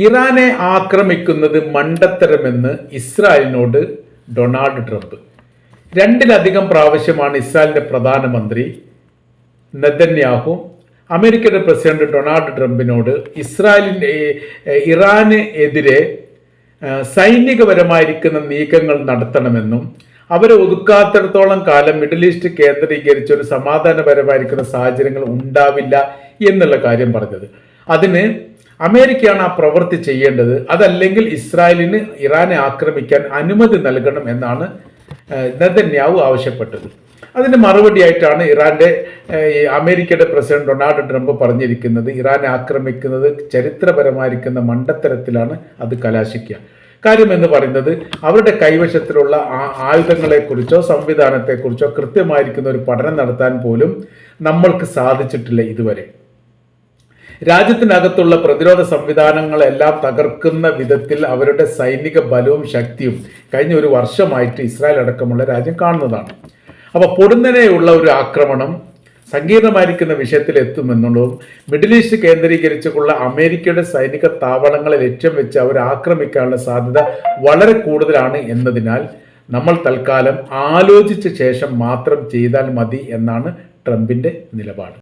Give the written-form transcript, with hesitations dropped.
ഇറാനെ ആക്രമിക്കുന്നത് മണ്ടത്തരമെന്ന് ഇസ്രായേലിനോട് ഡൊണാൾഡ് ട്രംപ്. രണ്ടിലധികം പ്രാവശ്യമാണ് ഇസ്രായേലിന്റെ പ്രധാനമന്ത്രി നെതന്യാഹു അമേരിക്കയുടെ പ്രസിഡന്റ് ഡൊണാൾഡ് ട്രംപിനോട് ഇറാന് എതിരെ സൈനികപരമായിരിക്കുന്ന നീക്കങ്ങൾ നടത്തണമെന്നും അവരെ ഒതുക്കാത്തിടത്തോളം കാലം മിഡിൽ ഈസ്റ്റ് കേന്ദ്രീകരിച്ച് ഒരു സമാധാനപരമായിരിക്കുന്ന സാഹചര്യങ്ങൾ ഉണ്ടാവില്ല എന്നുള്ള കാര്യം പറഞ്ഞത്. അതിന് അമേരിക്കയാണ് ആ പ്രവൃത്തി ചെയ്യേണ്ടത്, അതല്ലെങ്കിൽ ഇസ്രായേലിന് ഇറാനെ ആക്രമിക്കാൻ അനുമതി നൽകണം എന്നാണ് നെതന്യാഹു ആവശ്യപ്പെട്ടത്. അതിന് മറുപടിയായിട്ടാണ് അമേരിക്കയുടെ പ്രസിഡന്റ് ഡൊണാൾഡ് ട്രംപ് പറഞ്ഞിരിക്കുന്നത്, ഇറാനെ ആക്രമിക്കുന്നത് ചരിത്രപരമായിരിക്കുന്ന മണ്ടത്തരത്തിലാണ് അത് കലാശിക്കുക. കാര്യം എന്ന് പറയുന്നത് അവരുടെ കൈവശത്തിലുള്ള ആയുധങ്ങളെക്കുറിച്ചോ സംവിധാനത്തെക്കുറിച്ചോ കൃത്യമായിരിക്കുന്ന ഒരു പഠനം നടത്താൻ പോലും നമ്മൾക്ക് സാധിച്ചിട്ടില്ല ഇതുവരെ. രാജ്യത്തിനകത്തുള്ള പ്രതിരോധ സംവിധാനങ്ങളെല്ലാം തകർക്കുന്ന വിധത്തിൽ അവരുടെ സൈനിക ബലവും ശക്തിയും കഴിഞ്ഞ ഒരു വർഷമായിട്ട് ഇസ്രായേൽ അടക്കമുള്ള രാജ്യം കാണുന്നതാണ്. അപ്പോൾ പൊടുന്നനെയുള്ള ഒരു ആക്രമണം സങ്കീർണമായിരിക്കുന്ന വിഷയത്തിൽ എത്തുമെന്നുള്ളതും മിഡിൽ ഈസ്റ്റ് കേന്ദ്രീകരിച്ചുള്ള അമേരിക്കയുടെ സൈനിക താവളങ്ങളെ ലക്ഷ്യം വെച്ച് അവർ ആക്രമിക്കാനുള്ള സാധ്യത വളരെ കൂടുതലാണ് എന്നതിനാൽ നമ്മൾ തൽക്കാലം ആലോചിച്ച ശേഷം മാത്രം ചെയ്താൽ മതി എന്നാണ് ട്രംപിന്റെ നിലപാട്.